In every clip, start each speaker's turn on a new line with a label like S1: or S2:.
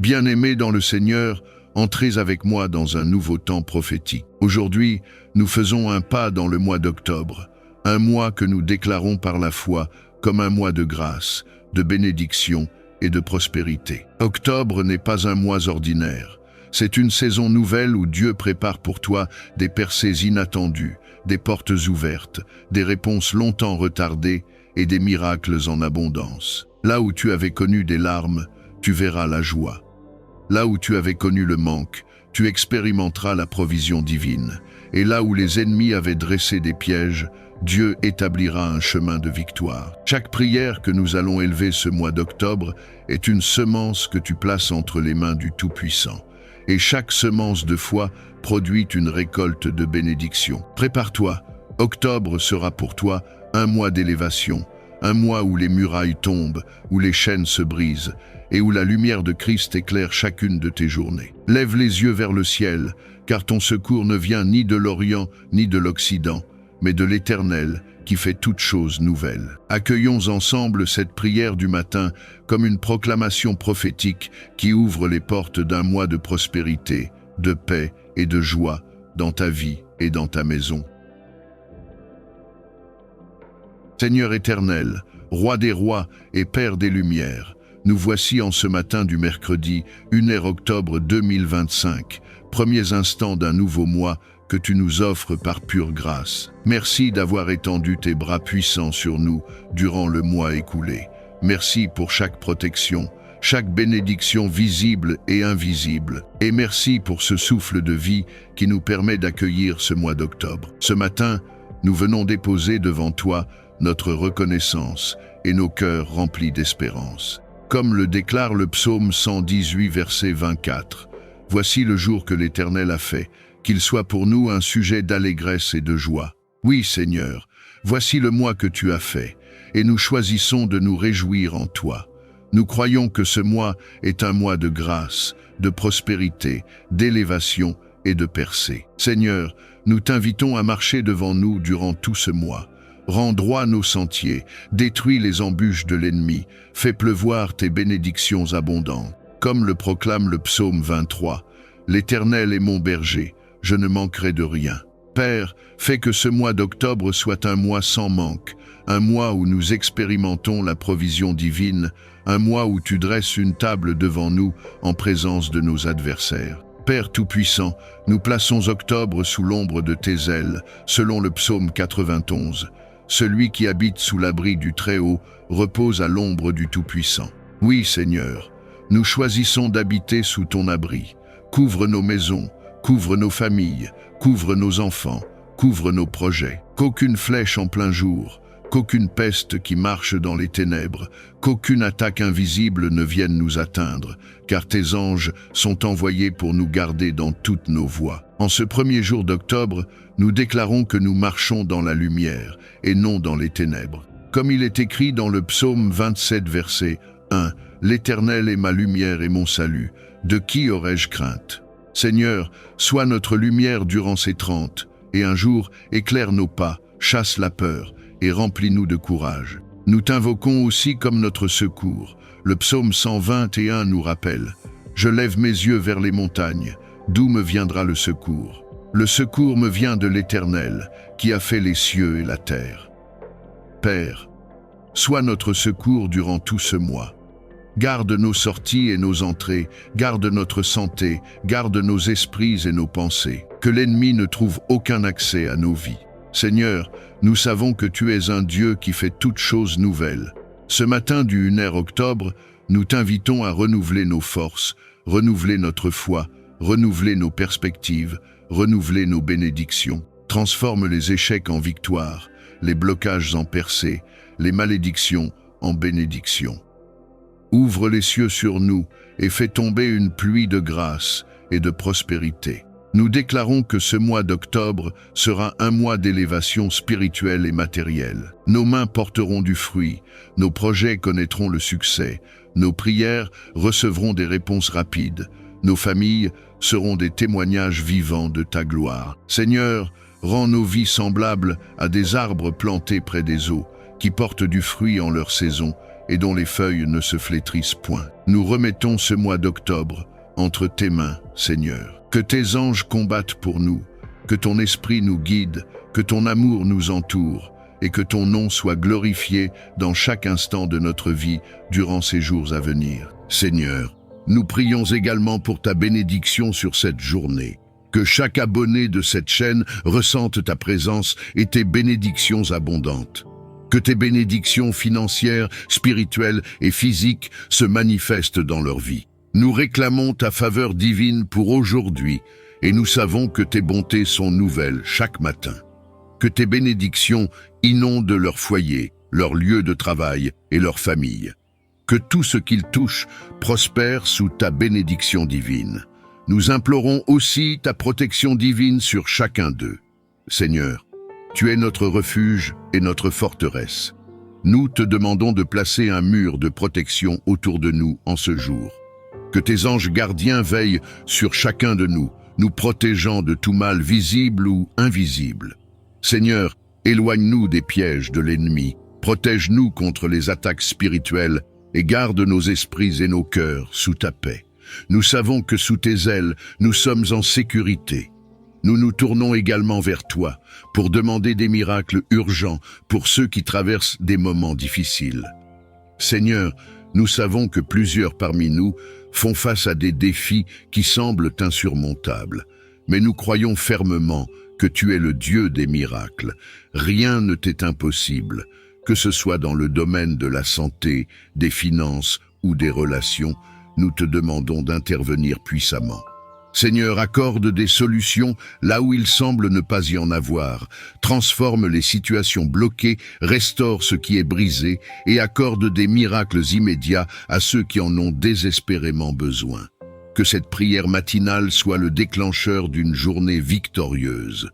S1: Bien-aimés dans le Seigneur, entrez avec moi dans un nouveau temps prophétique. Aujourd'hui, nous faisons un pas dans le mois d'octobre, un mois que nous déclarons par la foi comme un mois de grâce, de bénédiction et de prospérité. Octobre n'est pas un mois ordinaire. C'est une saison nouvelle où Dieu prépare pour toi des percées inattendues, des portes ouvertes, des réponses longtemps retardées et des miracles en abondance. Là où tu avais connu des larmes, tu verras la joie. Là où tu avais connu le manque, tu expérimenteras la provision divine. Et là où les ennemis avaient dressé des pièges, Dieu établira un chemin de victoire. Chaque prière que nous allons élever ce mois d'octobre est une semence que tu places entre les mains du Tout-Puissant. Et chaque semence de foi produit une récolte de bénédiction. Prépare-toi, octobre sera pour toi un mois d'élévation, un mois où les murailles tombent, où les chaînes se brisent, et où la lumière de Christ éclaire chacune de tes journées. Lève les yeux vers le ciel, car ton secours ne vient ni de l'Orient ni de l'Occident, mais de l'Éternel qui fait toutes choses nouvelles. Accueillons ensemble cette prière du matin comme une proclamation prophétique qui ouvre les portes d'un mois de prospérité, de paix et de joie dans ta vie et dans ta maison. Seigneur éternel, Roi des rois et Père des lumières, nous voici en ce matin du mercredi 1er octobre 2025, premiers instants d'un nouveau mois que tu nous offres par pure grâce. Merci d'avoir étendu tes bras puissants sur nous durant le mois écoulé. Merci pour chaque protection, chaque bénédiction visible et invisible. Et merci pour ce souffle de vie qui nous permet d'accueillir ce mois d'octobre. Ce matin, nous venons déposer devant toi notre reconnaissance et nos cœurs remplis d'espérance. Comme le déclare le psaume 118, verset 24, « Voici le jour que l'Éternel a fait, qu'il soit pour nous un sujet d'allégresse et de joie. Oui, Seigneur, voici le mois que tu as fait, et nous choisissons de nous réjouir en toi. Nous croyons que ce mois est un mois de grâce, de prospérité, d'élévation et de percée. Seigneur, nous t'invitons à marcher devant nous durant tout ce mois. Rends droit nos sentiers, détruis les embûches de l'ennemi, fais pleuvoir tes bénédictions abondantes. Comme le proclame le psaume 23, « L'Éternel est mon berger, je ne manquerai de rien. » Père, fais que ce mois d'octobre soit un mois sans manque, un mois où nous expérimentons la provision divine, un mois où tu dresses une table devant nous en présence de nos adversaires. Père Tout-Puissant, nous plaçons octobre sous l'ombre de tes ailes, selon le psaume 91. Celui qui habite sous l'abri du Très-Haut repose à l'ombre du Tout-Puissant. Oui, Seigneur, nous choisissons d'habiter sous ton abri. Couvre nos maisons, couvre nos familles, couvre nos enfants, couvre nos projets. Qu'aucune flèche en plein jour, qu'aucune peste qui marche dans les ténèbres, qu'aucune attaque invisible ne vienne nous atteindre, car tes anges sont envoyés pour nous garder dans toutes nos voies. En ce premier jour d'octobre, nous déclarons que nous marchons dans la lumière et non dans les ténèbres. Comme il est écrit dans le psaume 27, verset 1, « L'Éternel est ma lumière et mon salut, de qui aurais-je crainte ?» Seigneur, sois notre lumière durant ces 30, et un jour éclaire nos pas, chasse la peur, et remplis-nous de courage. Nous t'invoquons aussi comme notre secours. Le psaume 121 nous rappelle « Je lève mes yeux vers les montagnes, d'où me viendra le secours? Le secours me vient de l'Éternel, qui a fait les cieux et la terre. » Père, sois notre secours durant tout ce mois. Garde nos sorties et nos entrées, garde notre santé, garde nos esprits et nos pensées. Que l'ennemi ne trouve aucun accès à nos vies. Seigneur, nous savons que tu es un Dieu qui fait toutes choses nouvelles. Ce matin du 1er octobre, nous t'invitons à renouveler nos forces, renouveler notre foi, renouveler nos perspectives, renouveler nos bénédictions. Transforme les échecs en victoires, les blocages en percées, les malédictions en bénédictions. Ouvre les cieux sur nous et fais tomber une pluie de grâce et de prospérité. Nous déclarons que ce mois d'octobre sera un mois d'élévation spirituelle et matérielle. Nos mains porteront du fruit, nos projets connaîtront le succès, nos prières recevront des réponses rapides, nos familles seront des témoignages vivants de ta gloire. Seigneur, rends nos vies semblables à des arbres plantés près des eaux, qui portent du fruit en leur saison et dont les feuilles ne se flétrissent point. Nous remettons ce mois d'octobre entre tes mains, Seigneur. Que tes anges combattent pour nous, que ton esprit nous guide, que ton amour nous entoure, et que ton nom soit glorifié dans chaque instant de notre vie durant ces jours à venir. Seigneur, nous prions également pour ta bénédiction sur cette journée. Que chaque abonné de cette chaîne ressente ta présence et tes bénédictions abondantes. Que tes bénédictions financières, spirituelles et physiques se manifestent dans leur vie. Nous réclamons ta faveur divine pour aujourd'hui et nous savons que tes bontés sont nouvelles chaque matin. Que tes bénédictions inondent leur foyer, leur lieu de travail et leur famille. Que tout ce qu'ils touchent prospère sous ta bénédiction divine. Nous implorons aussi ta protection divine sur chacun d'eux. Seigneur, tu es notre refuge et notre forteresse. Nous te demandons de placer un mur de protection autour de nous en ce jour. Que tes anges gardiens veillent sur chacun de nous, nous protégeant de tout mal visible ou invisible. Seigneur, éloigne-nous des pièges de l'ennemi, protège-nous contre les attaques spirituelles et garde nos esprits et nos cœurs sous ta paix. Nous savons que sous tes ailes, nous sommes en sécurité. Nous nous tournons également vers toi pour demander des miracles urgents pour ceux qui traversent des moments difficiles. Seigneur, nous savons que plusieurs parmi nous font face à des défis qui semblent insurmontables, mais nous croyons fermement que tu es le Dieu des miracles. Rien ne t'est impossible, que ce soit dans le domaine de la santé, des finances ou des relations. Nous te demandons d'intervenir puissamment. Seigneur, accorde des solutions là où il semble ne pas y en avoir, transforme les situations bloquées, restaure ce qui est brisé et accorde des miracles immédiats à ceux qui en ont désespérément besoin. Que cette prière matinale soit le déclencheur d'une journée victorieuse.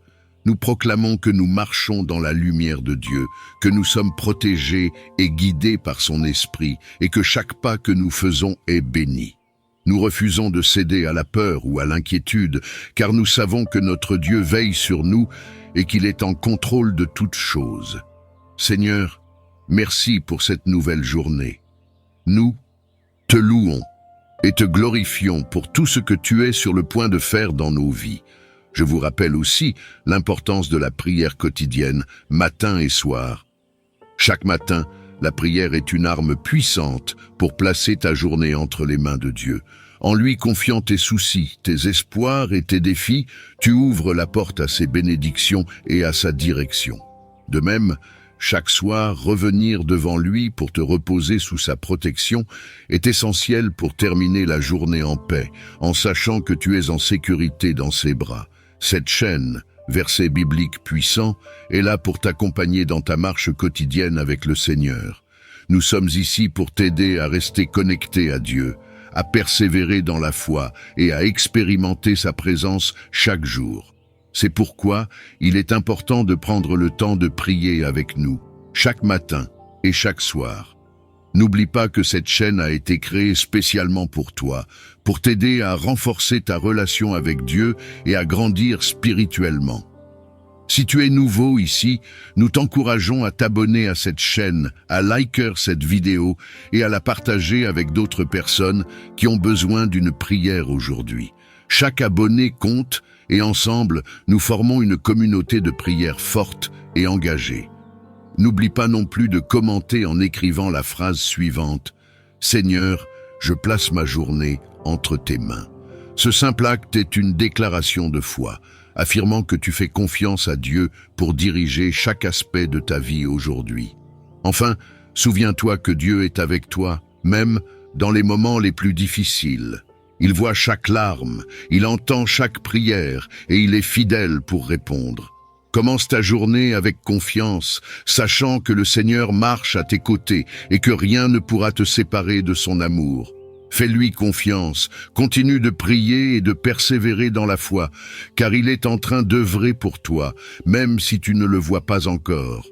S1: Nous proclamons que nous marchons dans la lumière de Dieu, que nous sommes protégés et guidés par son esprit et que chaque pas que nous faisons est béni. Nous refusons de céder à la peur ou à l'inquiétude, car nous savons que notre Dieu veille sur nous et qu'il est en contrôle de toutes choses. Seigneur, merci pour cette nouvelle journée. Nous te louons et te glorifions pour tout ce que tu es sur le point de faire dans nos vies. Je vous rappelle aussi l'importance de la prière quotidienne, matin et soir. Chaque matin, la prière est une arme puissante pour placer ta journée entre les mains de Dieu. En lui confiant tes soucis, tes espoirs et tes défis, tu ouvres la porte à ses bénédictions et à sa direction. De même, chaque soir, revenir devant lui pour te reposer sous sa protection est essentiel pour terminer la journée en paix, en sachant que tu es en sécurité dans ses bras. Cette chaîne, verset biblique puissant, est là pour t'accompagner dans ta marche quotidienne avec le Seigneur. Nous sommes ici pour t'aider à rester connecté à Dieu, à persévérer dans la foi et à expérimenter sa présence chaque jour. C'est pourquoi il est important de prendre le temps de prier avec nous, chaque matin et chaque soir. N'oublie pas que cette chaîne a été créée spécialement pour toi, pour t'aider à renforcer ta relation avec Dieu et à grandir spirituellement. Si tu es nouveau ici, nous t'encourageons à t'abonner à cette chaîne, à liker cette vidéo et à la partager avec d'autres personnes qui ont besoin d'une prière aujourd'hui. Chaque abonné compte et ensemble, nous formons une communauté de prière forte et engagée. N'oublie pas non plus de commenter en écrivant la phrase suivante « Seigneur, je place ma journée entre tes mains ». Ce simple acte est une déclaration de foi, affirmant que tu fais confiance à Dieu pour diriger chaque aspect de ta vie aujourd'hui. Enfin, souviens-toi que Dieu est avec toi, même dans les moments les plus difficiles. Il voit chaque larme, il entend chaque prière et il est fidèle pour répondre. Commence ta journée avec confiance, sachant que le Seigneur marche à tes côtés et que rien ne pourra te séparer de son amour. Fais-lui confiance, continue de prier et de persévérer dans la foi, car il est en train d'œuvrer pour toi, même si tu ne le vois pas encore.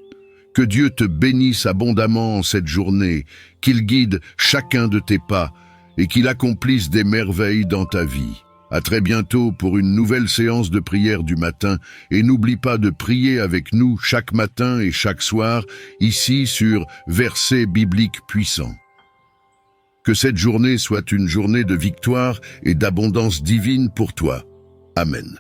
S1: Que Dieu te bénisse abondamment en cette journée, qu'il guide chacun de tes pas et qu'il accomplisse des merveilles dans ta vie. À très bientôt pour une nouvelle séance de prière du matin et n'oublie pas de prier avec nous chaque matin et chaque soir ici sur Versets bibliques puissants. Que cette journée soit une journée de victoire et d'abondance divine pour toi. Amen.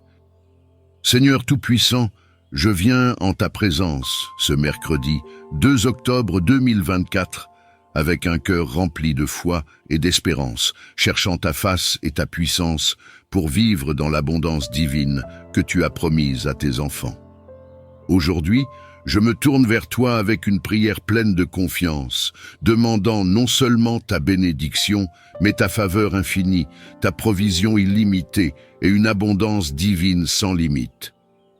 S1: Seigneur Tout-Puissant, je viens en ta présence ce mercredi 2 octobre 2024 avec un cœur rempli de foi et d'espérance, cherchant ta face et ta puissance pour vivre dans l'abondance divine que tu as promise à tes enfants. Aujourd'hui, je me tourne vers toi avec une prière pleine de confiance, demandant non seulement ta bénédiction, mais ta faveur infinie, ta provision illimitée et une abondance divine sans limite.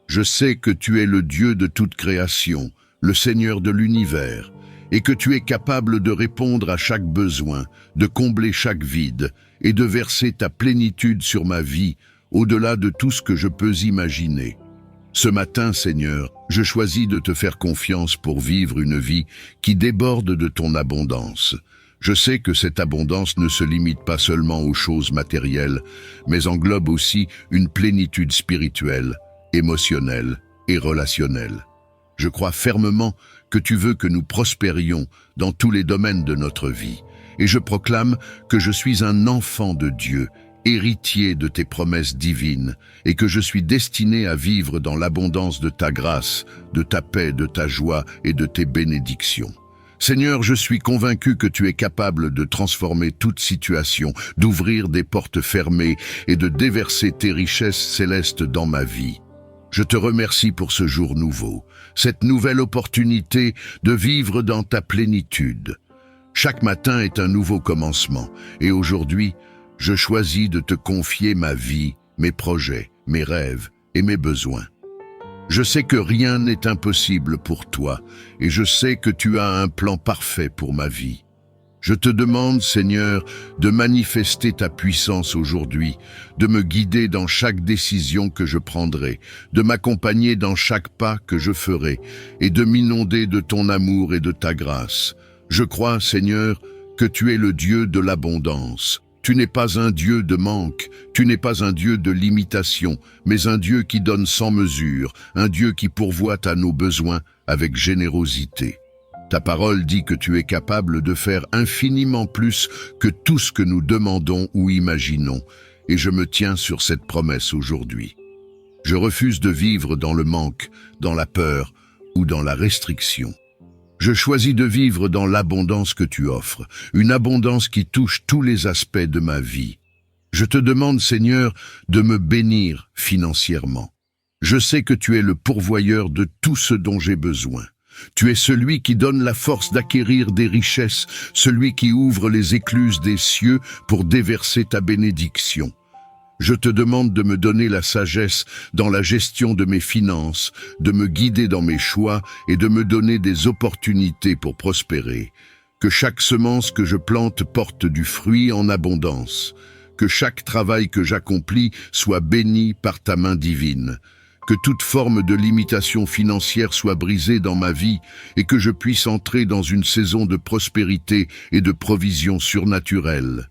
S1: Je sais que tu es le Dieu de toute création, le Seigneur de l'univers, et que tu es capable de répondre à chaque besoin, de combler chaque vide et de verser ta plénitude sur ma vie, au-delà de tout ce que je peux imaginer. Ce matin, Seigneur, je choisis de te faire confiance pour vivre une vie qui déborde de ton abondance. Je sais que cette abondance ne se limite pas seulement aux choses matérielles, mais englobe aussi une plénitude spirituelle, émotionnelle et relationnelle. Je crois fermement que tu veux que nous prospérions dans tous les domaines de notre vie. Et je proclame que je suis un enfant de Dieu, héritier de tes promesses divines, et que je suis destiné à vivre dans l'abondance de ta grâce, de ta paix, de ta joie et de tes bénédictions. Seigneur, je suis convaincu que tu es capable de transformer toute situation, d'ouvrir des portes fermées et de déverser tes richesses célestes dans ma vie. Je te remercie pour ce jour nouveau, cette nouvelle opportunité de vivre dans ta plénitude. Chaque matin est un nouveau commencement, et aujourd'hui, je choisis de te confier ma vie, mes projets, mes rêves et mes besoins. Je sais que rien n'est impossible pour toi, et je sais que tu as un plan parfait pour ma vie. Je te demande, Seigneur, de manifester ta puissance aujourd'hui, de me guider dans chaque décision que je prendrai, de m'accompagner dans chaque pas que je ferai, et de m'inonder de ton amour et de ta grâce. Je crois, Seigneur, que tu es le Dieu de l'abondance. Tu n'es pas un Dieu de manque, tu n'es pas un Dieu de limitation, mais un Dieu qui donne sans mesure, un Dieu qui pourvoit à nos besoins avec générosité. Ta parole dit que tu es capable de faire infiniment plus que tout ce que nous demandons ou imaginons, et je me tiens sur cette promesse aujourd'hui. Je refuse de vivre dans le manque, dans la peur ou dans la restriction. Je choisis de vivre dans l'abondance que tu offres, une abondance qui touche tous les aspects de ma vie. Je te demande, Seigneur, de me bénir financièrement. Je sais que tu es le pourvoyeur de tout ce dont j'ai besoin. Tu es celui qui donne la force d'acquérir des richesses, celui qui ouvre les écluses des cieux pour déverser ta bénédiction. Je te demande de me donner la sagesse dans la gestion de mes finances, de me guider dans mes choix et de me donner des opportunités pour prospérer. Que chaque semence que je plante porte du fruit en abondance. Que chaque travail que j'accomplis soit béni par ta main divine. Que toute forme de limitation financière soit brisée dans ma vie et que je puisse entrer dans une saison de prospérité et de provision surnaturelle.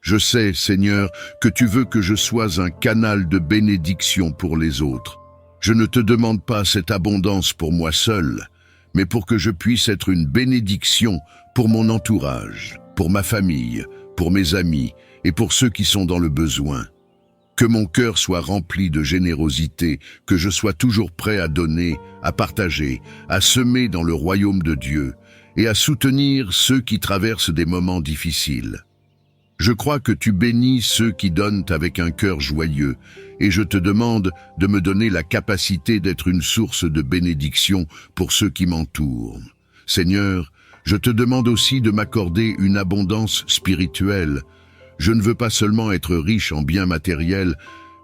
S1: Je sais, Seigneur, que tu veux que je sois un canal de bénédiction pour les autres. Je ne te demande pas cette abondance pour moi seul, mais pour que je puisse être une bénédiction pour mon entourage, pour ma famille, pour mes amis et pour ceux qui sont dans le besoin. Que mon cœur soit rempli de générosité, que je sois toujours prêt à donner, à partager, à semer dans le royaume de Dieu et à soutenir ceux qui traversent des moments difficiles. Je crois que tu bénis ceux qui donnent avec un cœur joyeux, et je te demande de me donner la capacité d'être une source de bénédiction pour ceux qui m'entourent. Seigneur, je te demande aussi de m'accorder une abondance spirituelle. Je ne veux pas seulement être riche en biens matériels,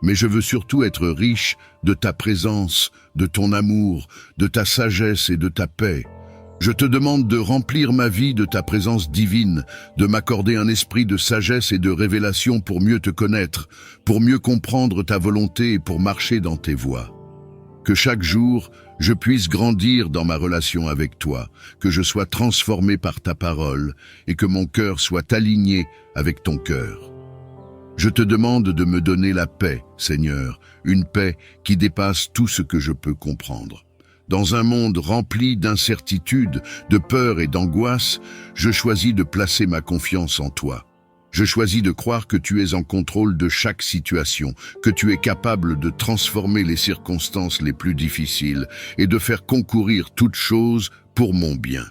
S1: mais je veux surtout être riche de ta présence, de ton amour, de ta sagesse et de ta paix. Je te demande de remplir ma vie de ta présence divine, de m'accorder un esprit de sagesse et de révélation pour mieux te connaître, pour mieux comprendre ta volonté et pour marcher dans tes voies. Que chaque jour, je puisse grandir dans ma relation avec toi, que je sois transformé par ta parole et que mon cœur soit aligné avec ton cœur. Je te demande de me donner la paix, Seigneur, une paix qui dépasse tout ce que je peux comprendre. Dans un monde rempli d'incertitudes, de peur et d'angoisse, je choisis de placer ma confiance en toi. Je choisis de croire que tu es en contrôle de chaque situation, que tu es capable de transformer les circonstances les plus difficiles et de faire concourir toutes choses pour mon bien.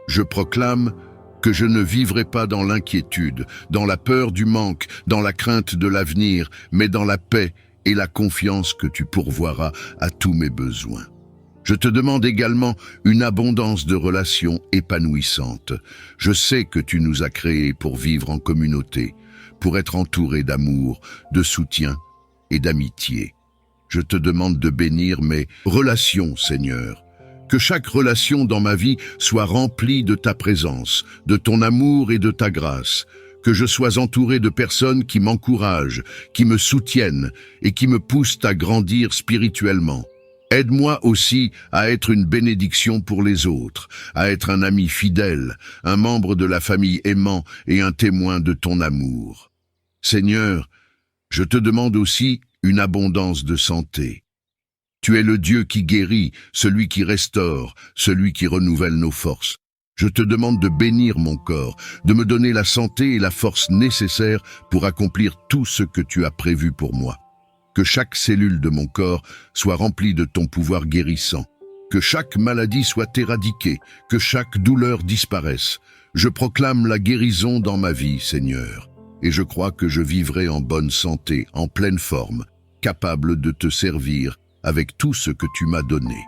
S1: Je proclame que je ne vivrai pas dans l'inquiétude, dans la peur du manque, dans la crainte de l'avenir, mais dans la paix et la confiance que tu pourvoiras à tous mes besoins. Je te demande également une abondance de relations épanouissantes. Je sais que tu nous as créés pour vivre en communauté, pour être entourés d'amour, de soutien et d'amitié. Je te demande de bénir mes relations, Seigneur. Que chaque relation dans ma vie soit remplie de ta présence, de ton amour et de ta grâce. Que je sois entouré de personnes qui m'encouragent, qui me soutiennent et qui me poussent à grandir spirituellement. Aide-moi aussi à être une bénédiction pour les autres, à être un ami fidèle, un membre de la famille aimant et un témoin de ton amour. Seigneur, je te demande aussi une abondance de santé. Tu es le Dieu qui guérit, celui qui restaure, celui qui renouvelle nos forces. Je te demande de bénir mon corps, de me donner la santé et la force nécessaires pour accomplir tout ce que tu as prévu pour moi. Que chaque cellule de mon corps soit remplie de ton pouvoir guérissant, que chaque maladie soit éradiquée, que chaque douleur disparaisse. Je proclame la guérison dans ma vie, Seigneur, et je crois que je vivrai en bonne santé, en pleine forme, capable de te servir avec tout ce que tu m'as donné.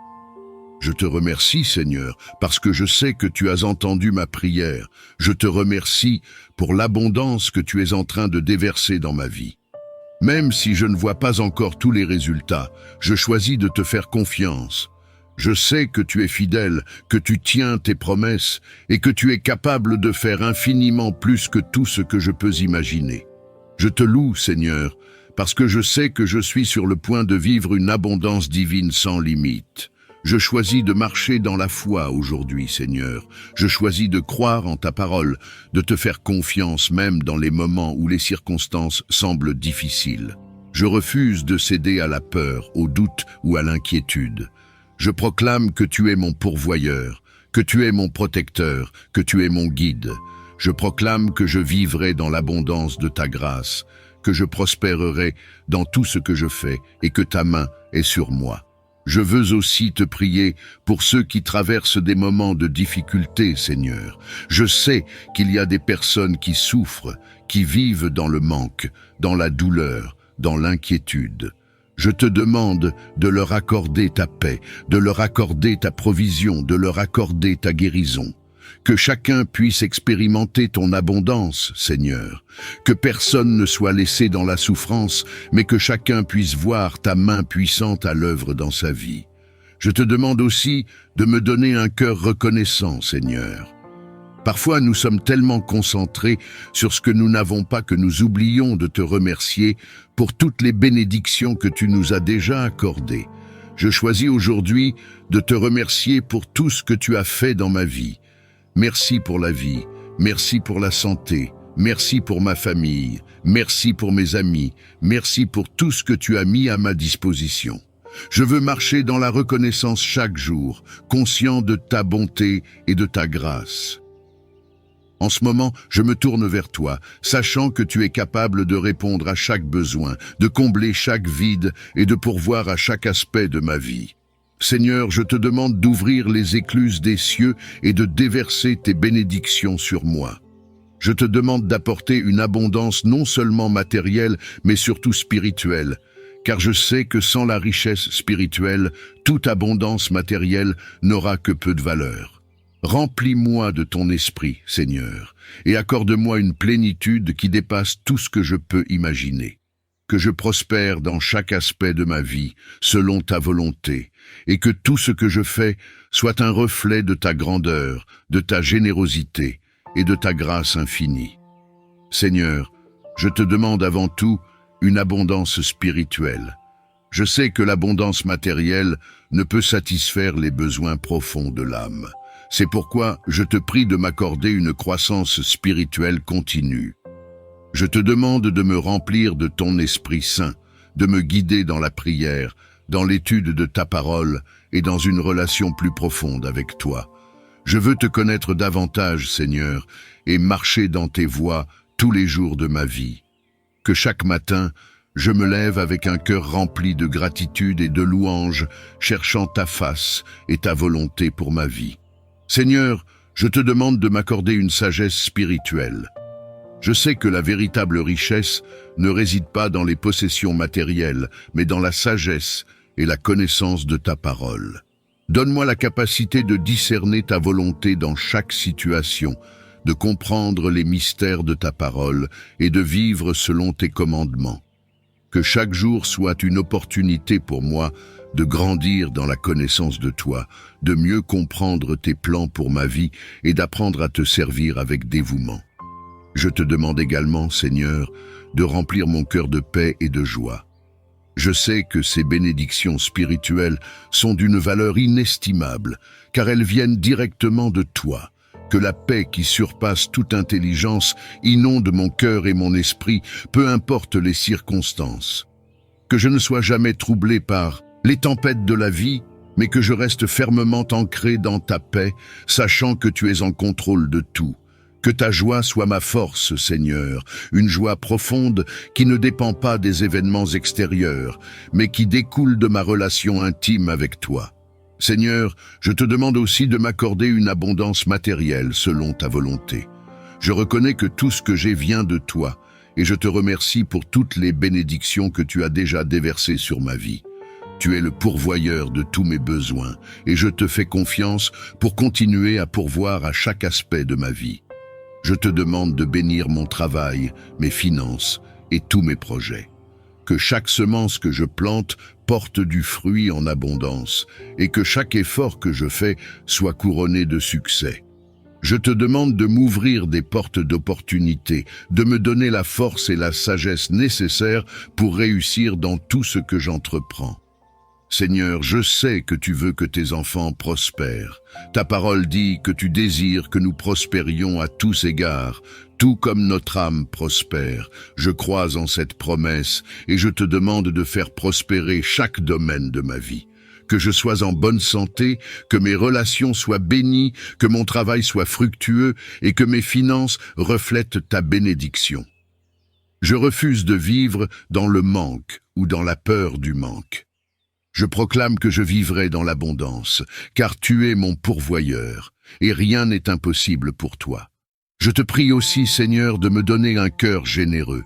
S1: Je te remercie, Seigneur, parce que je sais que tu as entendu ma prière. Je te remercie pour l'abondance que tu es en train de déverser dans ma vie. Même si je ne vois pas encore tous les résultats, je choisis de te faire confiance. Je sais que tu es fidèle, que tu tiens tes promesses et que tu es capable de faire infiniment plus que tout ce que je peux imaginer. Je te loue, Seigneur, parce que je sais que je suis sur le point de vivre une abondance divine sans limite. Je choisis de marcher dans la foi aujourd'hui, Seigneur. Je choisis de croire en ta parole, de te faire confiance même dans les moments où les circonstances semblent difficiles. Je refuse de céder à la peur, au doute ou à l'inquiétude. Je proclame que tu es mon pourvoyeur, que tu es mon protecteur, que tu es mon guide. Je proclame que je vivrai dans l'abondance de ta grâce, que je prospérerai dans tout ce que je fais et que ta main est sur moi. Je veux aussi te prier pour ceux qui traversent des moments de difficulté, Seigneur. Je sais qu'il y a des personnes qui souffrent, qui vivent dans le manque, dans la douleur, dans l'inquiétude. Je te demande de leur accorder ta paix, de leur accorder ta provision, de leur accorder ta guérison. Que chacun puisse expérimenter ton abondance, Seigneur. Que personne ne soit laissé dans la souffrance, mais que chacun puisse voir ta main puissante à l'œuvre dans sa vie. Je te demande aussi de me donner un cœur reconnaissant, Seigneur. Parfois, nous sommes tellement concentrés sur ce que nous n'avons pas que nous oublions de te remercier pour toutes les bénédictions que tu nous as déjà accordées. Je choisis aujourd'hui de te remercier pour tout ce que tu as fait dans ma vie. Merci pour la vie, merci pour la santé, merci pour ma famille, merci pour mes amis, merci pour tout ce que tu as mis à ma disposition. Je veux marcher dans la reconnaissance chaque jour, conscient de ta bonté et de ta grâce. En ce moment, je me tourne vers toi, sachant que tu es capable de répondre à chaque besoin, de combler chaque vide et de pourvoir à chaque aspect de ma vie. Seigneur, je te demande d'ouvrir les écluses des cieux et de déverser tes bénédictions sur moi. Je te demande d'apporter une abondance non seulement matérielle, mais surtout spirituelle, car je sais que sans la richesse spirituelle, toute abondance matérielle n'aura que peu de valeur. Remplis-moi de ton esprit, Seigneur, et accorde-moi une plénitude qui dépasse tout ce que je peux imaginer. Que je prospère dans chaque aspect de ma vie, selon ta volonté, et que tout ce que je fais soit un reflet de ta grandeur, de ta générosité et de ta grâce infinie. Seigneur, je te demande avant tout une abondance spirituelle. Je sais que l'abondance matérielle ne peut satisfaire les besoins profonds de l'âme. C'est pourquoi je te prie de m'accorder une croissance spirituelle continue. Je te demande de me remplir de ton Esprit Saint, de me guider dans la prière, dans l'étude de ta parole et dans une relation plus profonde avec toi. Je veux te connaître davantage, Seigneur, et marcher dans tes voies tous les jours de ma vie. Que chaque matin, je me lève avec un cœur rempli de gratitude et de louange, cherchant ta face et ta volonté pour ma vie. Seigneur, je te demande de m'accorder une sagesse spirituelle. Je sais que la véritable richesse ne réside pas dans les possessions matérielles, mais dans la sagesse et la connaissance de ta parole. Donne-moi la capacité de discerner ta volonté dans chaque situation, de comprendre les mystères de ta parole et de vivre selon tes commandements. Que chaque jour soit une opportunité pour moi de grandir dans la connaissance de toi, de mieux comprendre tes plans pour ma vie et d'apprendre à te servir avec dévouement. Je te demande également, Seigneur, de remplir mon cœur de paix et de joie. Je sais que ces bénédictions spirituelles sont d'une valeur inestimable, car elles viennent directement de toi. Que la paix qui surpasse toute intelligence inonde mon cœur et mon esprit, peu importe les circonstances. Que je ne sois jamais troublé par les tempêtes de la vie, mais que je reste fermement ancré dans ta paix, sachant que tu es en contrôle de tout. Que ta joie soit ma force, Seigneur, une joie profonde qui ne dépend pas des événements extérieurs, mais qui découle de ma relation intime avec toi. Seigneur, je te demande aussi de m'accorder une abondance matérielle selon ta volonté. Je reconnais que tout ce que j'ai vient de toi, et je te remercie pour toutes les bénédictions que tu as déjà déversées sur ma vie. Tu es le pourvoyeur de tous mes besoins, et je te fais confiance pour continuer à pourvoir à chaque aspect de ma vie. Je te demande de bénir mon travail, mes finances et tous mes projets. Que chaque semence que je plante porte du fruit en abondance et que chaque effort que je fais soit couronné de succès. Je te demande de m'ouvrir des portes d'opportunité, de me donner la force et la sagesse nécessaires pour réussir dans tout ce que j'entreprends. Seigneur, je sais que tu veux que tes enfants prospèrent. Ta parole dit que tu désires que nous prospérions à tous égards, tout comme notre âme prospère. Je crois en cette promesse et je te demande de faire prospérer chaque domaine de ma vie. Que je sois en bonne santé, que mes relations soient bénies, que mon travail soit fructueux et que mes finances reflètent ta bénédiction. Je refuse de vivre dans le manque ou dans la peur du manque. Je proclame que je vivrai dans l'abondance, car tu es mon pourvoyeur, et rien n'est impossible pour toi. Je te prie aussi, Seigneur, de me donner un cœur généreux.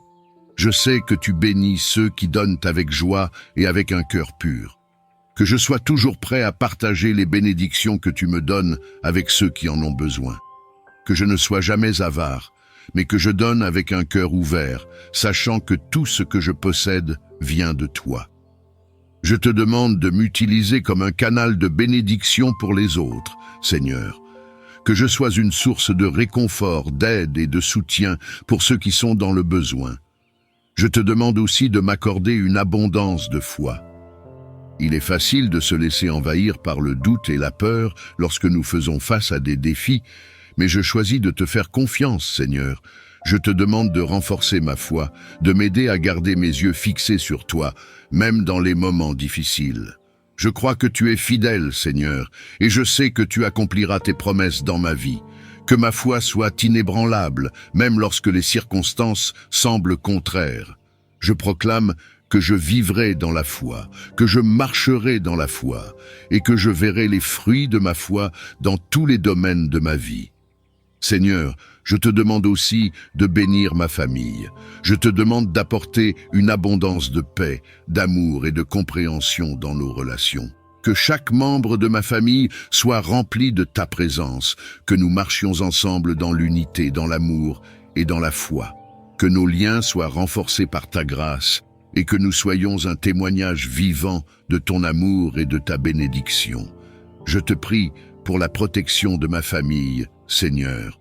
S1: Je sais que tu bénis ceux qui donnent avec joie et avec un cœur pur. Que je sois toujours prêt à partager les bénédictions que tu me donnes avec ceux qui en ont besoin. Que je ne sois jamais avare, mais que je donne avec un cœur ouvert, sachant que tout ce que je possède vient de toi. Je te demande de m'utiliser comme un canal de bénédiction pour les autres, Seigneur. Que je sois une source de réconfort, d'aide et de soutien pour ceux qui sont dans le besoin. Je te demande aussi de m'accorder une abondance de foi. Il est facile de se laisser envahir par le doute et la peur lorsque nous faisons face à des défis, mais je choisis de te faire confiance, Seigneur. Je te demande de renforcer ma foi, de m'aider à garder mes yeux fixés sur toi, même dans les moments difficiles. Je crois que tu es fidèle, Seigneur, et je sais que tu accompliras tes promesses dans ma vie. Que ma foi soit inébranlable, même lorsque les circonstances semblent contraires. Je proclame que je vivrai dans la foi, que je marcherai dans la foi, et que je verrai les fruits de ma foi dans tous les domaines de ma vie. Seigneur, je te demande aussi de bénir ma famille. Je te demande d'apporter une abondance de paix, d'amour et de compréhension dans nos relations. Que chaque membre de ma famille soit rempli de ta présence, que nous marchions ensemble dans l'unité, dans l'amour et dans la foi. Que nos liens soient renforcés par ta grâce et que nous soyons un témoignage vivant de ton amour et de ta bénédiction. Je te prie pour la protection de ma famille, Seigneur,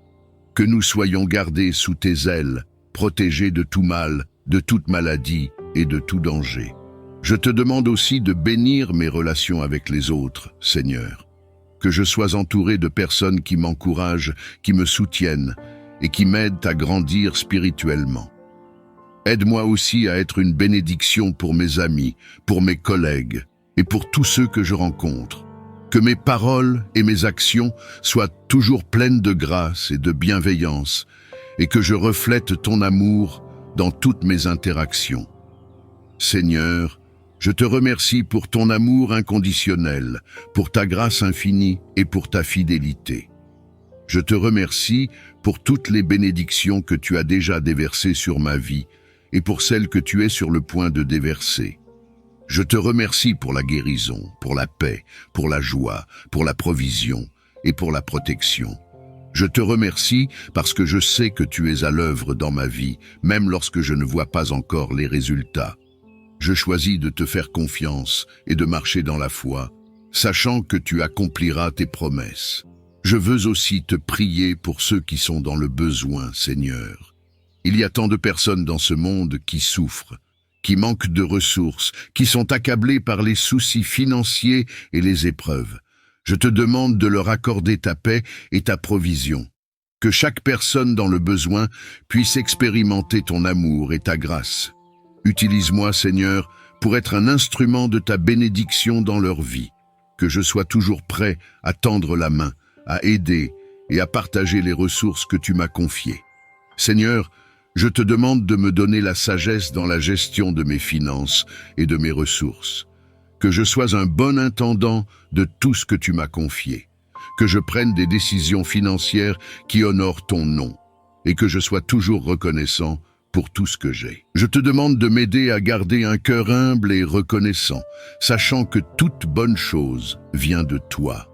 S1: que nous soyons gardés sous tes ailes, protégés de tout mal, de toute maladie et de tout danger. Je te demande aussi de bénir mes relations avec les autres, Seigneur. Que je sois entouré de personnes qui m'encouragent, qui me soutiennent et qui m'aident à grandir spirituellement. Aide-moi aussi à être une bénédiction pour mes amis, pour mes collègues et pour tous ceux que je rencontre. Que mes paroles et mes actions soient toujours pleines de grâce et de bienveillance et que je reflète ton amour dans toutes mes interactions. Seigneur, je te remercie pour ton amour inconditionnel, pour ta grâce infinie et pour ta fidélité. Je te remercie pour toutes les bénédictions que tu as déjà déversées sur ma vie et pour celles que tu es sur le point de déverser. Je te remercie pour la guérison, pour la paix, pour la joie, pour la provision et pour la protection. Je te remercie parce que je sais que tu es à l'œuvre dans ma vie, même lorsque je ne vois pas encore les résultats. Je choisis de te faire confiance et de marcher dans la foi, sachant que tu accompliras tes promesses. Je veux aussi te prier pour ceux qui sont dans le besoin, Seigneur. Il y a tant de personnes dans ce monde qui souffrent, qui manquent de ressources, qui sont accablées par les soucis financiers et les épreuves. Je te demande de leur accorder ta paix et ta provision. Que chaque personne dans le besoin puisse expérimenter ton amour et ta grâce. Utilise-moi, Seigneur, pour être un instrument de ta bénédiction dans leur vie. Que je sois toujours prêt à tendre la main, à aider et à partager les ressources que tu m'as confiées. Seigneur, je te demande de me donner la sagesse dans la gestion de mes finances et de mes ressources. Que je sois un bon intendant de tout ce que tu m'as confié. Que je prenne des décisions financières qui honorent ton nom. Et que je sois toujours reconnaissant pour tout ce que j'ai. Je te demande de m'aider à garder un cœur humble et reconnaissant, sachant que toute bonne chose vient de toi.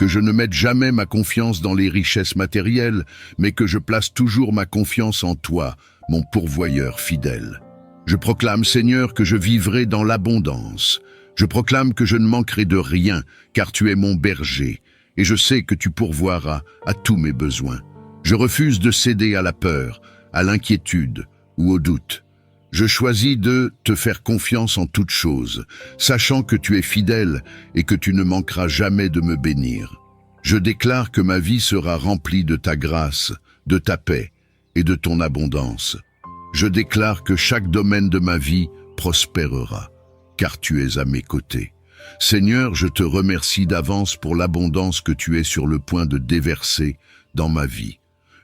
S1: Que je ne mette jamais ma confiance dans les richesses matérielles, mais que je place toujours ma confiance en toi, mon pourvoyeur fidèle. Je proclame, Seigneur, que je vivrai dans l'abondance. Je proclame que je ne manquerai de rien, car tu es mon berger, et je sais que tu pourvoiras à tous mes besoins. Je refuse de céder à la peur, à l'inquiétude ou au doute. Je choisis de te faire confiance en toutes choses, sachant que tu es fidèle et que tu ne manqueras jamais de me bénir. Je déclare que ma vie sera remplie de ta grâce, de ta paix et de ton abondance. Je déclare que chaque domaine de ma vie prospérera, car tu es à mes côtés. Seigneur, je te remercie d'avance pour l'abondance que tu es sur le point de déverser dans ma vie.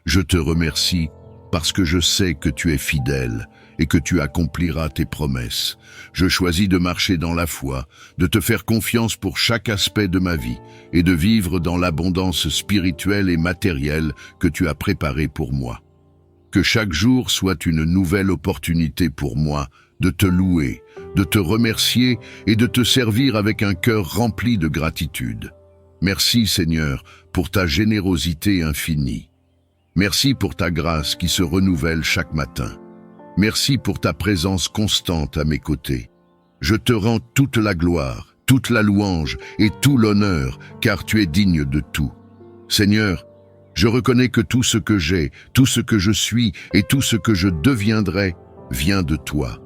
S1: Je te remercie parce que je sais que tu es fidèle et que tu accompliras tes promesses. Je choisis de marcher dans la foi, de te faire confiance pour chaque aspect de ma vie et de vivre dans l'abondance spirituelle et matérielle que tu as préparée pour moi. Que chaque jour soit une nouvelle opportunité pour moi de te louer, de te remercier et de te servir avec un cœur rempli de gratitude. Merci, Seigneur, pour ta générosité infinie. Merci pour ta grâce qui se renouvelle chaque matin. Merci pour ta présence constante à mes côtés. Je te rends toute la gloire, toute la louange et tout l'honneur, car tu es digne de tout. Seigneur, je reconnais que tout ce que j'ai, tout ce que je suis et tout ce que je deviendrai vient de toi.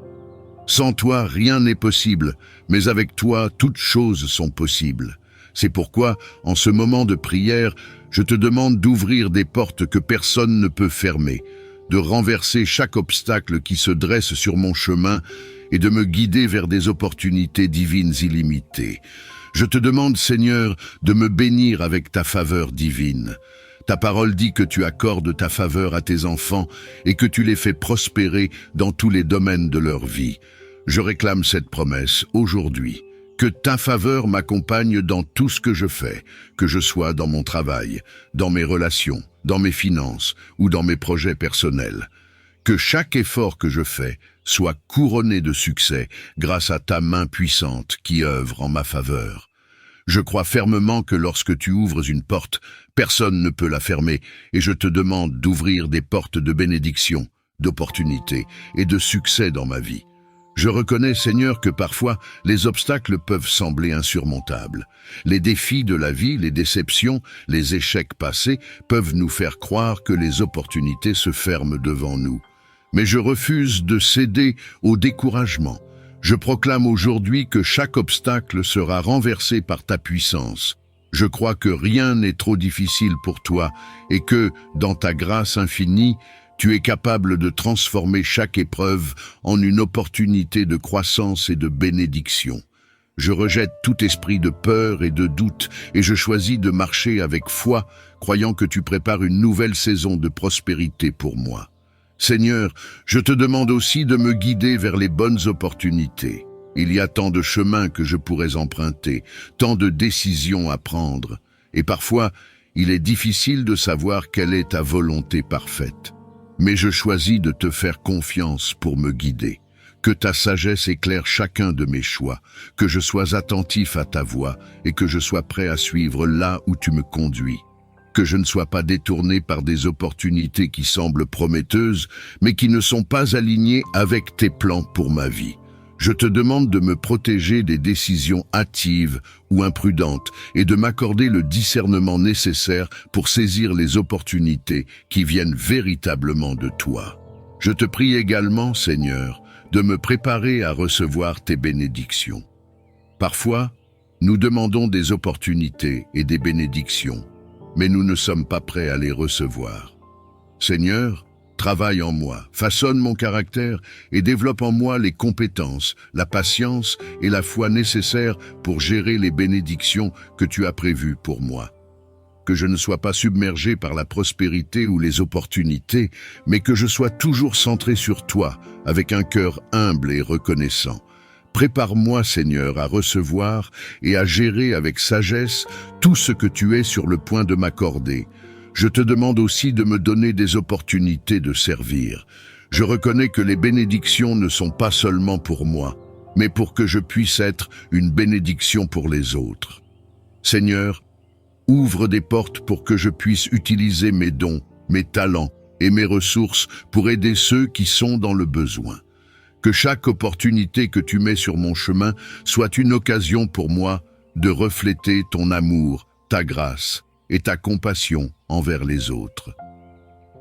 S1: Sans toi, rien n'est possible, mais avec toi, toutes choses sont possibles. C'est pourquoi, en ce moment de prière, je te demande d'ouvrir des portes que personne ne peut fermer, de renverser chaque obstacle qui se dresse sur mon chemin et de me guider vers des opportunités divines illimitées. Je te demande, Seigneur, de me bénir avec ta faveur divine. Ta parole dit que tu accordes ta faveur à tes enfants et que tu les fais prospérer dans tous les domaines de leur vie. Je réclame cette promesse aujourd'hui. Que ta faveur m'accompagne dans tout ce que je fais, que je sois dans mon travail, dans mes relations, dans mes finances ou dans mes projets personnels. Que chaque effort que je fais soit couronné de succès grâce à ta main puissante qui œuvre en ma faveur. Je crois fermement que lorsque tu ouvres une porte, personne ne peut la fermer et je te demande d'ouvrir des portes de bénédiction, d'opportunité et de succès dans ma vie. Je reconnais, Seigneur, que parfois, les obstacles peuvent sembler insurmontables. Les défis de la vie, les déceptions, les échecs passés peuvent nous faire croire que les opportunités se ferment devant nous. Mais je refuse de céder au découragement. Je proclame aujourd'hui que chaque obstacle sera renversé par ta puissance. Je crois que rien n'est trop difficile pour toi et que, dans ta grâce infinie, Tu es capable de transformer chaque épreuve en une opportunité de croissance et de bénédiction. Je rejette tout esprit de peur et de doute et je choisis de marcher avec foi, croyant que tu prépares une nouvelle saison de prospérité pour moi. Seigneur, je te demande aussi de me guider vers les bonnes opportunités. Il y a tant de chemins que je pourrais emprunter, tant de décisions à prendre, et parfois, il est difficile de savoir quelle est ta volonté parfaite. Mais je choisis de te faire confiance pour me guider. Que ta sagesse éclaire chacun de mes choix, que je sois attentif à ta voix et que je sois prêt à suivre là où tu me conduis. Que je ne sois pas détourné par des opportunités qui semblent prometteuses, mais qui ne sont pas alignées avec tes plans pour ma vie. Je te demande de me protéger des décisions hâtives ou imprudentes et de m'accorder le discernement nécessaire pour saisir les opportunités qui viennent véritablement de toi. Je te prie également, Seigneur, de me préparer à recevoir tes bénédictions. Parfois, nous demandons des opportunités et des bénédictions, mais nous ne sommes pas prêts à les recevoir. Seigneur, travaille en moi, façonne mon caractère et développe en moi les compétences, la patience et la foi nécessaires pour gérer les bénédictions que tu as prévues pour moi. Que je ne sois pas submergé par la prospérité ou les opportunités, mais que je sois toujours centré sur toi, avec un cœur humble et reconnaissant. Prépare-moi, Seigneur, à recevoir et à gérer avec sagesse tout ce que tu es sur le point de m'accorder. Je te demande aussi de me donner des opportunités de servir. Je reconnais que les bénédictions ne sont pas seulement pour moi, mais pour que je puisse être une bénédiction pour les autres. Seigneur, ouvre des portes pour que je puisse utiliser mes dons, mes talents et mes ressources pour aider ceux qui sont dans le besoin. Que chaque opportunité que tu mets sur mon chemin soit une occasion pour moi de refléter ton amour, ta grâce et ta compassion envers les autres.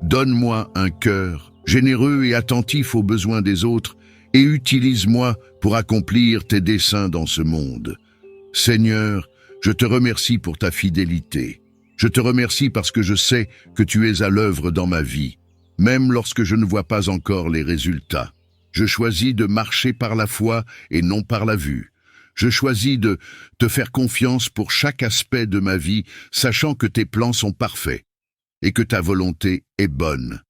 S1: Donne-moi un cœur généreux et attentif aux besoins des autres et utilise-moi pour accomplir tes desseins dans ce monde. Seigneur, je te remercie pour ta fidélité. Je te remercie parce que je sais que tu es à l'œuvre dans ma vie, même lorsque je ne vois pas encore les résultats. Je choisis de marcher par la foi et non par la vue. Je choisis de te faire confiance pour chaque aspect de ma vie, sachant que tes plans sont parfaits et que ta volonté est bonne.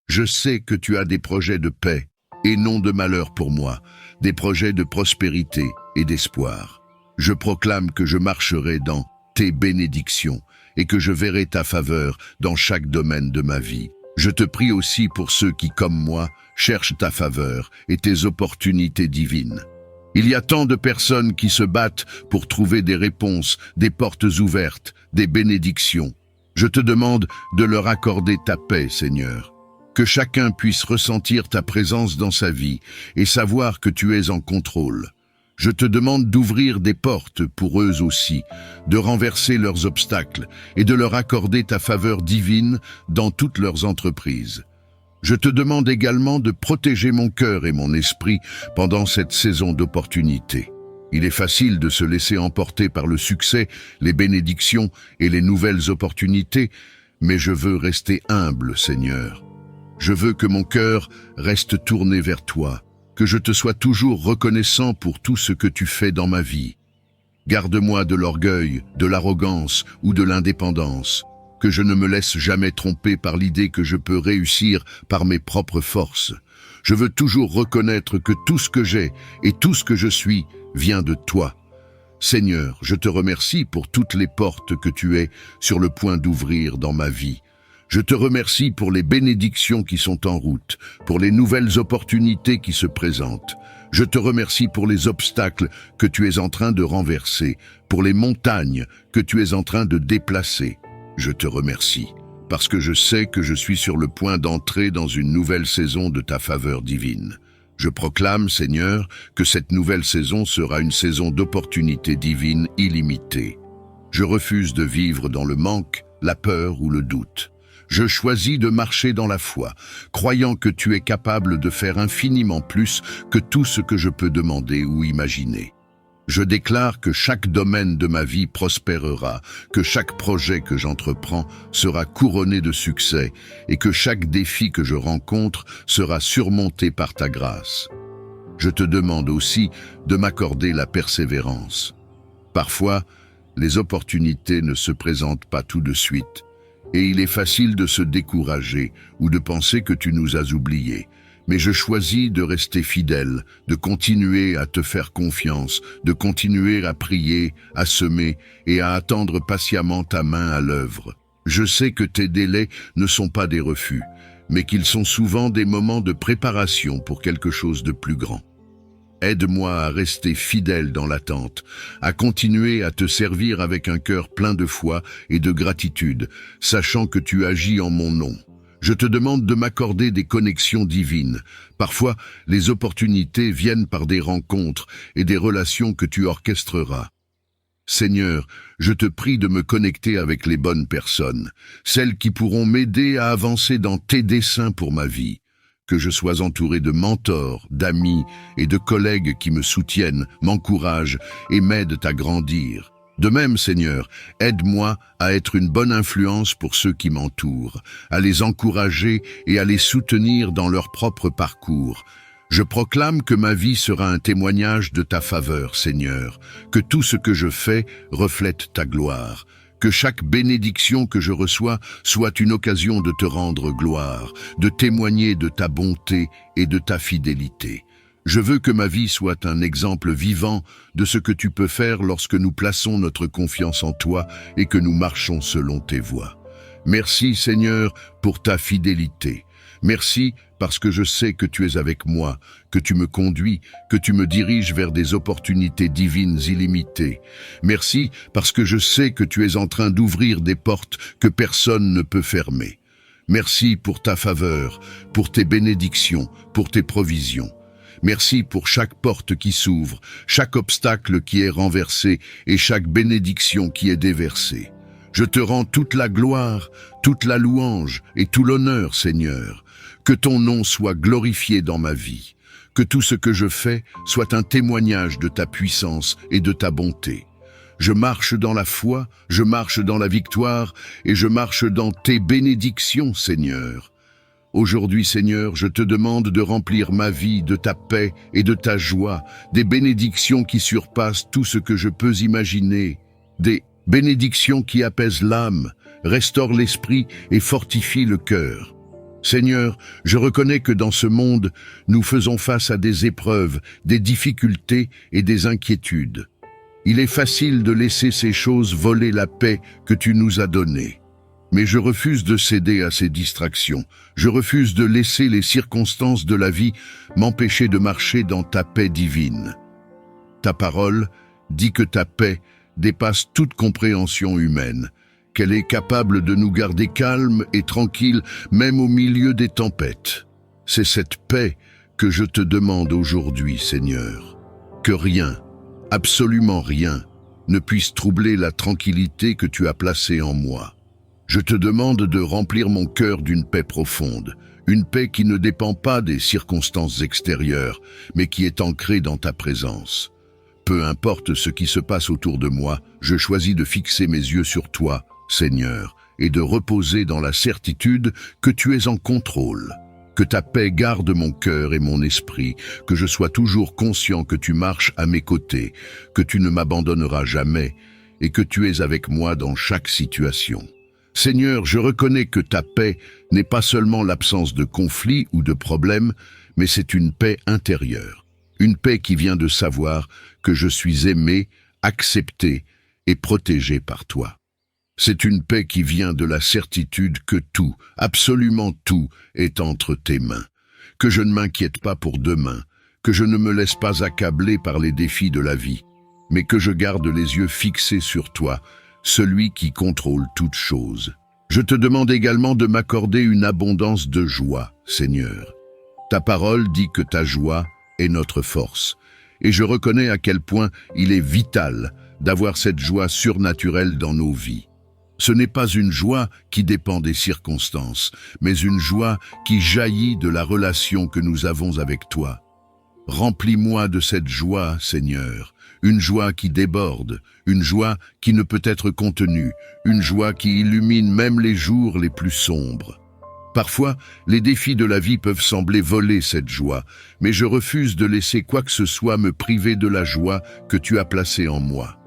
S1: Je sais que tu as des projets de paix et non de malheur pour moi, des projets de prospérité et d'espoir. Je proclame que je marcherai dans tes bénédictions et que je verrai ta faveur dans chaque domaine de ma vie. Je te prie aussi pour ceux qui, comme moi, cherchent ta faveur et tes opportunités divines. Il y a tant de personnes qui se battent pour trouver des réponses, des portes ouvertes, des bénédictions. Je te demande de leur accorder ta paix, Seigneur. Que chacun puisse ressentir ta présence dans sa vie et savoir que tu es en contrôle. Je te demande d'ouvrir des portes pour eux aussi, de renverser leurs obstacles et de leur accorder ta faveur divine dans toutes leurs entreprises. Je te demande également de protéger mon cœur et mon esprit pendant cette saison d'opportunités. Il est facile de se laisser emporter par le succès, les bénédictions et les nouvelles opportunités, mais je veux rester humble, Seigneur. Je veux que mon cœur reste tourné vers toi, que je te sois toujours reconnaissant pour tout ce que tu fais dans ma vie. Garde-moi de l'orgueil, de l'arrogance ou de l'indépendance, que je ne me laisse jamais tromper par l'idée que je peux réussir par mes propres forces. Je veux toujours reconnaître que tout ce que j'ai et tout ce que je suis vient de toi. Seigneur, je te remercie pour toutes les portes que tu es sur le point d'ouvrir dans ma vie. Je te remercie pour les bénédictions qui sont en route, pour les nouvelles opportunités qui se présentent. Je te remercie pour les obstacles que tu es en train de renverser, pour les montagnes que tu es en train de déplacer. Je te remercie, parce que je sais que je suis sur le point d'entrer dans une nouvelle saison de ta faveur divine. Je proclame, Seigneur, que cette nouvelle saison sera une saison d'opportunités divines illimitées. Je refuse de vivre dans le manque, la peur ou le doute. Je choisis de marcher dans la foi, croyant que tu es capable de faire infiniment plus que tout ce que je peux demander ou imaginer. Je déclare que chaque domaine de ma vie prospérera, que chaque projet que j'entreprends sera couronné de succès et que chaque défi que je rencontre sera surmonté par ta grâce. Je te demande aussi de m'accorder la persévérance. Parfois, les opportunités ne se présentent pas tout de suite et il est facile de se décourager ou de penser que tu nous as oubliés. Mais je choisis de rester fidèle, de continuer à te faire confiance, de continuer à prier, à semer et à attendre patiemment ta main à l'œuvre. Je sais que tes délais ne sont pas des refus, mais qu'ils sont souvent des moments de préparation pour quelque chose de plus grand. Aide-moi à rester fidèle dans l'attente, à continuer à te servir avec un cœur plein de foi et de gratitude, sachant que tu agis en mon nom. Je te demande de m'accorder des connexions divines. Parfois, les opportunités viennent par des rencontres et des relations que tu orchestreras. Seigneur, je te prie de me connecter avec les bonnes personnes, celles qui pourront m'aider à avancer dans tes desseins pour ma vie. Que je sois entouré de mentors, d'amis et de collègues qui me soutiennent, m'encouragent et m'aident à grandir. De même, Seigneur, aide-moi à être une bonne influence pour ceux qui m'entourent, à les encourager et à les soutenir dans leur propre parcours. Je proclame que ma vie sera un témoignage de ta faveur, Seigneur, que tout ce que je fais reflète ta gloire, que chaque bénédiction que je reçois soit une occasion de te rendre gloire, de témoigner de ta bonté et de ta fidélité. Je veux que ma vie soit un exemple vivant de ce que tu peux faire lorsque nous plaçons notre confiance en toi et que nous marchons selon tes voies. Merci Seigneur pour ta fidélité. Merci parce que je sais que tu es avec moi, que tu me conduis, que tu me diriges vers des opportunités divines illimitées. Merci parce que je sais que tu es en train d'ouvrir des portes que personne ne peut fermer. Merci pour ta faveur, pour tes bénédictions, pour tes provisions. Merci pour chaque porte qui s'ouvre, chaque obstacle qui est renversé et chaque bénédiction qui est déversée. Je te rends toute la gloire, toute la louange et tout l'honneur, Seigneur. Que ton nom soit glorifié dans ma vie. Que tout ce que je fais soit un témoignage de ta puissance et de ta bonté. Je marche dans la foi, je marche dans la victoire et je marche dans tes bénédictions, Seigneur. Aujourd'hui, Seigneur, je te demande de remplir ma vie de ta paix et de ta joie, des bénédictions qui surpassent tout ce que je peux imaginer, des bénédictions qui apaisent l'âme, restaurent l'esprit et fortifient le cœur. Seigneur, je reconnais que dans ce monde, nous faisons face à des épreuves, des difficultés et des inquiétudes. Il est facile de laisser ces choses voler la paix que tu nous as donnée. Mais je refuse de céder à ces distractions. Je refuse de laisser les circonstances de la vie m'empêcher de marcher dans ta paix divine. Ta parole dit que ta paix dépasse toute compréhension humaine, qu'elle est capable de nous garder calmes et tranquilles même au milieu des tempêtes. C'est cette paix que je te demande aujourd'hui, Seigneur. Que rien, absolument rien, ne puisse troubler la tranquillité que tu as placée en moi. Je te demande de remplir mon cœur d'une paix profonde, une paix qui ne dépend pas des circonstances extérieures, mais qui est ancrée dans ta présence. Peu importe ce qui se passe autour de moi, je choisis de fixer mes yeux sur toi, Seigneur, et de reposer dans la certitude que tu es en contrôle. Que ta paix garde mon cœur et mon esprit, que je sois toujours conscient que tu marches à mes côtés, que tu ne m'abandonneras jamais et que tu es avec moi dans chaque situation. Seigneur, je reconnais que ta paix n'est pas seulement l'absence de conflits ou de problèmes, mais c'est une paix intérieure. Une paix qui vient de savoir que je suis aimé, accepté et protégé par toi. C'est une paix qui vient de la certitude que tout, absolument tout, est entre tes mains. Que je ne m'inquiète pas pour demain, que je ne me laisse pas accabler par les défis de la vie, mais que je garde les yeux fixés sur toi, celui qui contrôle toutes choses. Je te demande également de m'accorder une abondance de joie, Seigneur. Ta parole dit que ta joie est notre force, et je reconnais à quel point il est vital d'avoir cette joie surnaturelle dans nos vies. Ce n'est pas une joie qui dépend des circonstances, mais une joie qui jaillit de la relation que nous avons avec toi. Remplis-moi de cette joie, Seigneur, une joie qui déborde, une joie qui ne peut être contenue, une joie qui illumine même les jours les plus sombres. Parfois, les défis de la vie peuvent sembler voler cette joie, mais je refuse de laisser quoi que ce soit me priver de la joie que tu as placée en moi.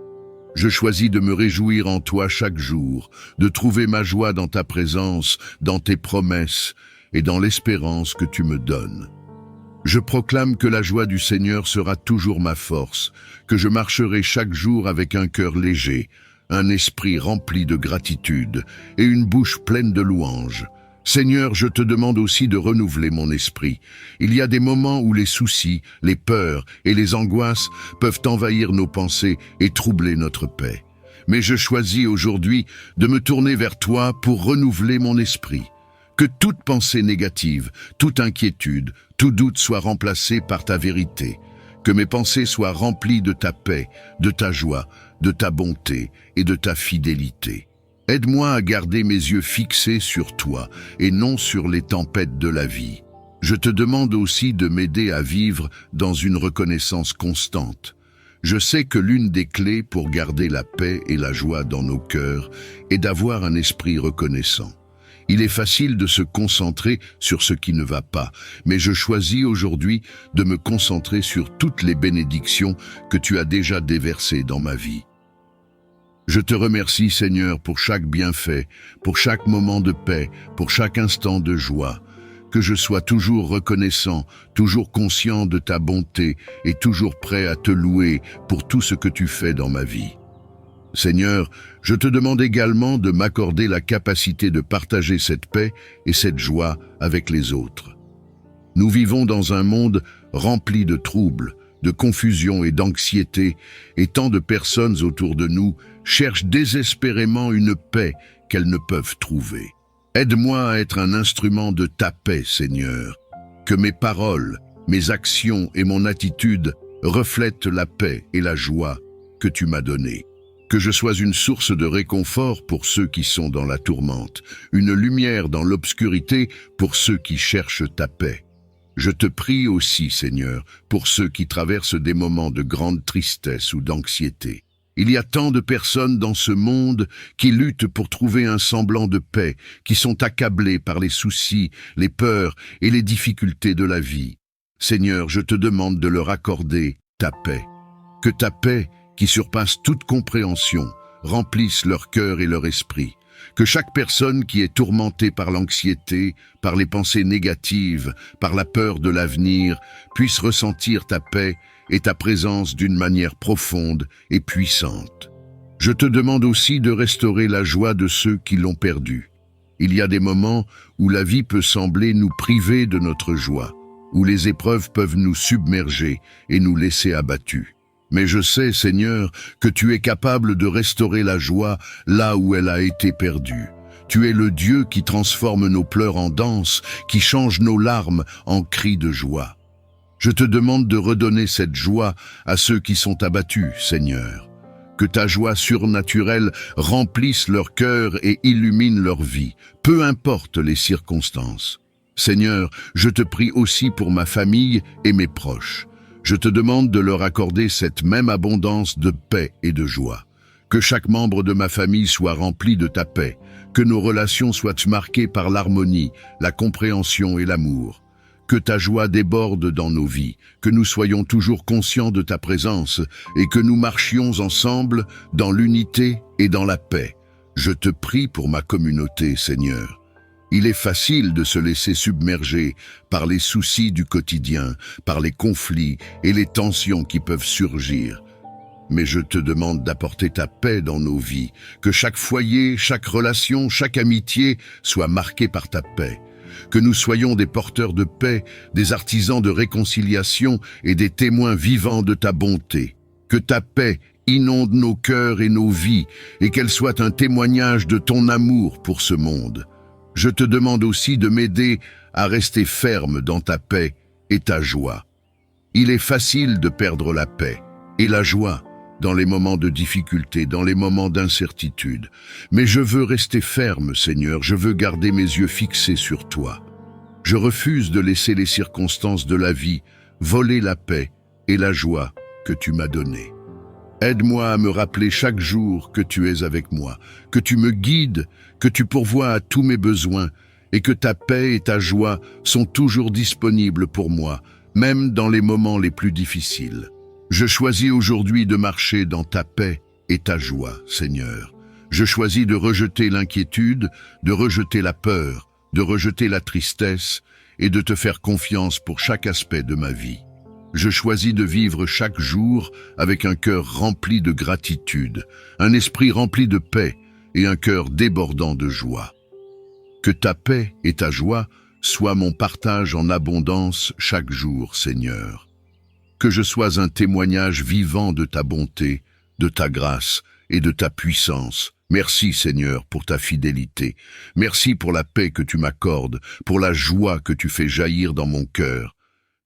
S1: Je choisis de me réjouir en toi chaque jour, de trouver ma joie dans ta présence, dans tes promesses et dans l'espérance que tu me donnes. Je proclame que la joie du Seigneur sera toujours ma force, que je marcherai chaque jour avec un cœur léger, un esprit rempli de gratitude et une bouche pleine de louanges. Seigneur, je te demande aussi de renouveler mon esprit. Il y a des moments où les soucis, les peurs et les angoisses peuvent envahir nos pensées et troubler notre paix. Mais je choisis aujourd'hui de me tourner vers toi pour renouveler mon esprit. Que toute pensée négative, toute inquiétude, tout doute soit remplacé par ta vérité. Que mes pensées soient remplies de ta paix, de ta joie, de ta bonté et de ta fidélité. Aide-moi à garder mes yeux fixés sur toi et non sur les tempêtes de la vie. Je te demande aussi de m'aider à vivre dans une reconnaissance constante. Je sais que l'une des clés pour garder la paix et la joie dans nos cœurs est d'avoir un esprit reconnaissant. Il est facile de se concentrer sur ce qui ne va pas, mais je choisis aujourd'hui de me concentrer sur toutes les bénédictions que tu as déjà déversées dans ma vie. Je te remercie, Seigneur, pour chaque bienfait, pour chaque moment de paix, pour chaque instant de joie. Que je sois toujours reconnaissant, toujours conscient de ta bonté et toujours prêt à te louer pour tout ce que tu fais dans ma vie. Seigneur, je te demande également de m'accorder la capacité de partager cette paix et cette joie avec les autres. Nous vivons dans un monde rempli de troubles, de confusion et d'anxiété, et tant de personnes autour de nous cherchent désespérément une paix qu'elles ne peuvent trouver. Aide-moi à être un instrument de ta paix, Seigneur. Que mes paroles, mes actions et mon attitude reflètent la paix et la joie que tu m'as donnée. Que je sois une source de réconfort pour ceux qui sont dans la tourmente, une lumière dans l'obscurité pour ceux qui cherchent ta paix. Je te prie aussi, Seigneur, pour ceux qui traversent des moments de grande tristesse ou d'anxiété. Il y a tant de personnes dans ce monde qui luttent pour trouver un semblant de paix, qui sont accablées par les soucis, les peurs et les difficultés de la vie. Seigneur, je te demande de leur accorder ta paix. Que ta paix, qui surpasse toute compréhension, remplisse leur cœur et leur esprit. Que chaque personne qui est tourmentée par l'anxiété, par les pensées négatives, par la peur de l'avenir, puisse ressentir ta paix et ta présence d'une manière profonde et puissante. Je te demande aussi de restaurer la joie de ceux qui l'ont perdue. Il y a des moments où la vie peut sembler nous priver de notre joie, où les épreuves peuvent nous submerger et nous laisser abattus. Mais je sais, Seigneur, que tu es capable de restaurer la joie là où elle a été perdue. Tu es le Dieu qui transforme nos pleurs en danse, qui change nos larmes en cris de joie. Je te demande de redonner cette joie à ceux qui sont abattus, Seigneur. Que ta joie surnaturelle remplisse leur cœur et illumine leur vie, peu importe les circonstances. Seigneur, je te prie aussi pour ma famille et mes proches. Je te demande de leur accorder cette même abondance de paix et de joie. Que chaque membre de ma famille soit rempli de ta paix, que nos relations soient marquées par l'harmonie, la compréhension et l'amour. Que ta joie déborde dans nos vies, que nous soyons toujours conscients de ta présence et que nous marchions ensemble dans l'unité et dans la paix. Je te prie pour ma communauté, Seigneur. Il est facile de se laisser submerger par les soucis du quotidien, par les conflits et les tensions qui peuvent surgir. Mais je te demande d'apporter ta paix dans nos vies, que chaque foyer, chaque relation, chaque amitié soit marquée par ta paix. Que nous soyons des porteurs de paix, des artisans de réconciliation et des témoins vivants de ta bonté. Que ta paix inonde nos cœurs et nos vies et qu'elle soit un témoignage de ton amour pour ce monde. Je te demande aussi de m'aider à rester ferme dans ta paix et ta joie. Il est facile de perdre la paix et la joie dans les moments de difficulté, dans les moments d'incertitude. Mais je veux rester ferme, Seigneur, je veux garder mes yeux fixés sur toi. Je refuse de laisser les circonstances de la vie voler la paix et la joie que tu m'as donnée. Aide-moi à me rappeler chaque jour que tu es avec moi, que tu me guides, que tu pourvois à tous mes besoins et que ta paix et ta joie sont toujours disponibles pour moi, même dans les moments les plus difficiles. Je choisis aujourd'hui de marcher dans ta paix et ta joie, Seigneur. Je choisis de rejeter l'inquiétude, de rejeter la peur, de rejeter la tristesse et de te faire confiance pour chaque aspect de ma vie. Je choisis de vivre chaque jour avec un cœur rempli de gratitude, un esprit rempli de paix et un cœur débordant de joie. Que ta paix et ta joie soient mon partage en abondance chaque jour, Seigneur. Que je sois un témoignage vivant de ta bonté, de ta grâce et de ta puissance. Merci, Seigneur, pour ta fidélité. Merci pour la paix que tu m'accordes, pour la joie que tu fais jaillir dans mon cœur.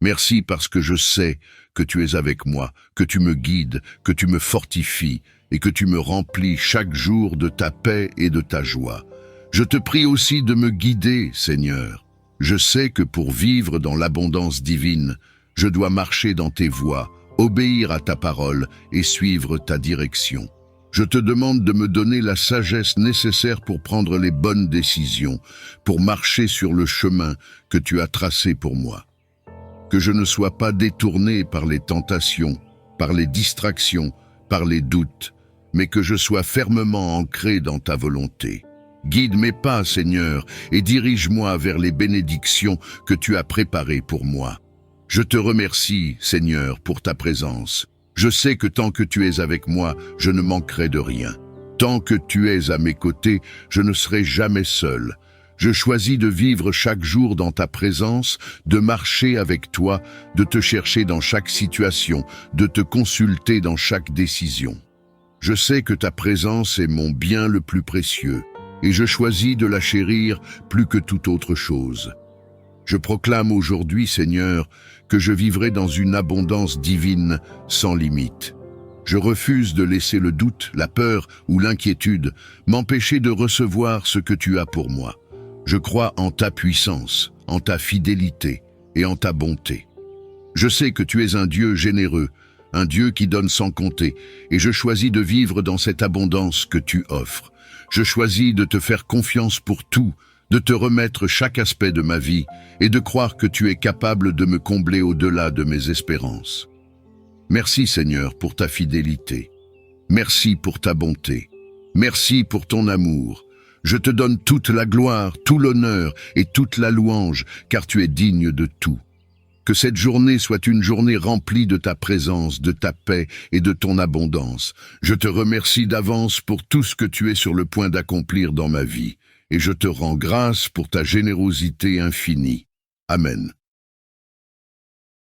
S1: Merci parce que je sais que tu es avec moi, que tu me guides, que tu me fortifies et que tu me remplis chaque jour de ta paix et de ta joie. Je te prie aussi de me guider, Seigneur. Je sais que pour vivre dans l'abondance divine, je dois marcher dans tes voies, obéir à ta parole et suivre ta direction. Je te demande de me donner la sagesse nécessaire pour prendre les bonnes décisions, pour marcher sur le chemin que tu as tracé pour moi. Que je ne sois pas détourné par les tentations, par les distractions, par les doutes, mais que je sois fermement ancré dans ta volonté. Guide mes pas, Seigneur, et dirige-moi vers les bénédictions que tu as préparées pour moi. Je te remercie, Seigneur, pour ta présence. Je sais que tant que tu es avec moi, je ne manquerai de rien. Tant que tu es à mes côtés, je ne serai jamais seul. Je choisis de vivre chaque jour dans ta présence, de marcher avec toi, de te chercher dans chaque situation, de te consulter dans chaque décision. Je sais que ta présence est mon bien le plus précieux, et je choisis de la chérir plus que toute autre chose. Je proclame aujourd'hui, Seigneur, que je vivrai dans une abondance divine sans limite. Je refuse de laisser le doute, la peur ou l'inquiétude m'empêcher de recevoir ce que tu as pour moi. Je crois en ta puissance, en ta fidélité et en ta bonté. Je sais que tu es un Dieu généreux, un Dieu qui donne sans compter, et je choisis de vivre dans cette abondance que tu offres. Je choisis de te faire confiance pour tout, de te remettre chaque aspect de ma vie et de croire que tu es capable de me combler au-delà de mes espérances. Merci, Seigneur, pour ta fidélité. Merci pour ta bonté. Merci pour ton amour. Je te donne toute la gloire, tout l'honneur et toute la louange, car tu es digne de tout. Que cette journée soit une journée remplie de ta présence, de ta paix et de ton abondance. Je te remercie d'avance pour tout ce que tu es sur le point d'accomplir dans ma vie, et je te rends grâce pour ta générosité infinie. Amen.